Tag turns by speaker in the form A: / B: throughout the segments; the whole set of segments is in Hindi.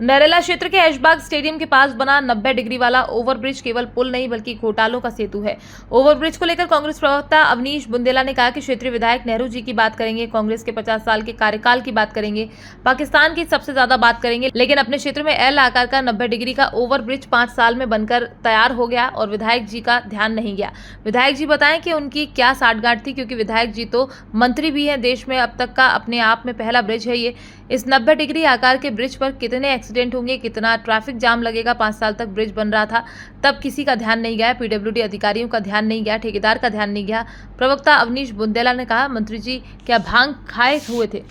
A: नरेला क्षेत्र के ऐशबाग स्टेडियम के पास बना 90 डिग्री वाला ओवरब्रिज केवल पुल नहीं बल्कि घोटालों का सेतु है। ओवरब्रिज को लेकर कांग्रेस प्रवक्ता अवनीश बुंदेला ने कहा कि क्षेत्रीय विधायक नेहरू जी की बात करेंगे, कांग्रेस के 50 साल के कार्यकाल की बात करेंगे, पाकिस्तान की सबसे ज्यादा बात करेंगे, लेकिन अपने क्षेत्र में एल आकार का 90 डिग्री का ओवरब्रिज 5 साल में बनकर तैयार हो गया और विधायक जी का ध्यान नहीं गया। विधायक जी बताएं कि उनकी क्या साठगांठ थी, क्योंकि विधायक जी तो मंत्री भी हैं। देश में अब तक का अपने आप में पहला ब्रिज है ये। इस 90 डिग्री आकार के ब्रिज पर कितने एक्सीडेंट होंगे, कितना ट्रैफिक जाम लगेगा। 5 साल तक ब्रिज बन रहा था, तब किसी का ध्यान नहीं गया, पीडब्ल्यूडी अधिकारियों का ध्यान नहीं गया, ठेकेदार का ध्यान नहीं गया। प्रवक्ता अवनीश बुंदेला ने कहा, मंत्री जी क्या भांग खाए हुए थे?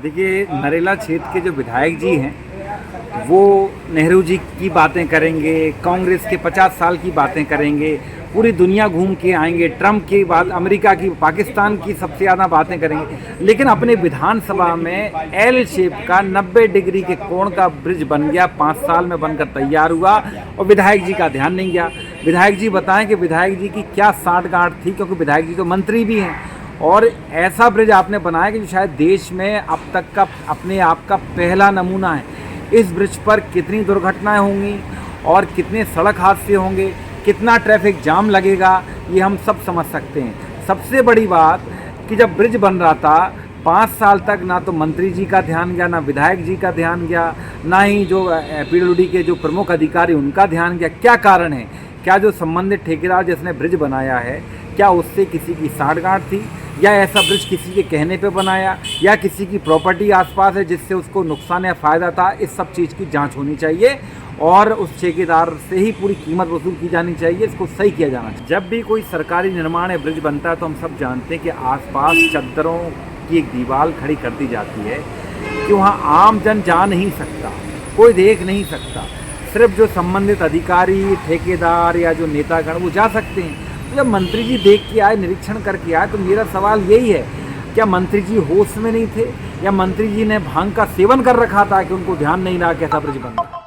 B: देखिए, नरेला क्षेत्र के जो विधायक जी हैं वो नेहरू जी की बातें करेंगे, कांग्रेस के 50 साल की बातें करेंगे, पूरी दुनिया घूम के आएंगे, ट्रम्प की बात, अमेरिका की, पाकिस्तान की सबसे ज़्यादा बातें करेंगे, लेकिन अपने विधानसभा में एल शेप का 90 डिग्री के कोण का ब्रिज बन गया, 5 साल में बनकर तैयार हुआ और विधायक जी का ध्यान नहीं गया। विधायक जी बताएं कि विधायक जी की क्या साठगांठ थी, क्योंकि विधायक जी तो मंत्री भी हैं और ऐसा ब्रिज आपने बनाया कि जो शायद देश में अब तक का अपने आप का पहला नमूना है। इस ब्रिज पर कितनी दुर्घटनाएं होंगी और कितने सड़क हादसे होंगे, कितना ट्रैफिक जाम लगेगा, ये हम सब समझ सकते हैं। सबसे बड़ी बात कि जब ब्रिज बन रहा था 5 साल तक ना तो मंत्री जी का ध्यान गया, ना विधायक जी का ध्यान गया, ना ही जो पीडब्ल्यूडी के जो प्रमुख अधिकारी उनका ध्यान गया। क्या कारण है? क्या जो संबंधित ठेकेदार जिसने ब्रिज बनाया है, क्या उससे किसी की साठगांठ थी, या ऐसा ब्रिज किसी के कहने पे बनाया, या किसी की प्रॉपर्टी आसपास है जिससे उसको नुकसान या फ़ायदा था? इस सब चीज़ की जांच होनी चाहिए और उस ठेकेदार से ही पूरी कीमत वसूल की जानी चाहिए। इसको सही किया जाना चाहिए। जब भी कोई सरकारी निर्माण या ब्रिज बनता है तो हम सब जानते हैं कि आसपास चद्दरों की एक दीवार खड़ी कर दी जाती है कि वहाँ आम जन जा नहीं सकता, कोई देख नहीं सकता, सिर्फ जो संबंधित अधिकारी, ठेकेदार या जो नेतागण वो जा सकते हैं। तो जब मंत्री जी देख के आए, निरीक्षण करके आए, तो मेरा सवाल यही है, क्या मंत्री जी होश में नहीं थे या मंत्री जी ने भांग का सेवन कर रखा था कि उनको ध्यान नहीं रहा कैसा ब्रिज बनना।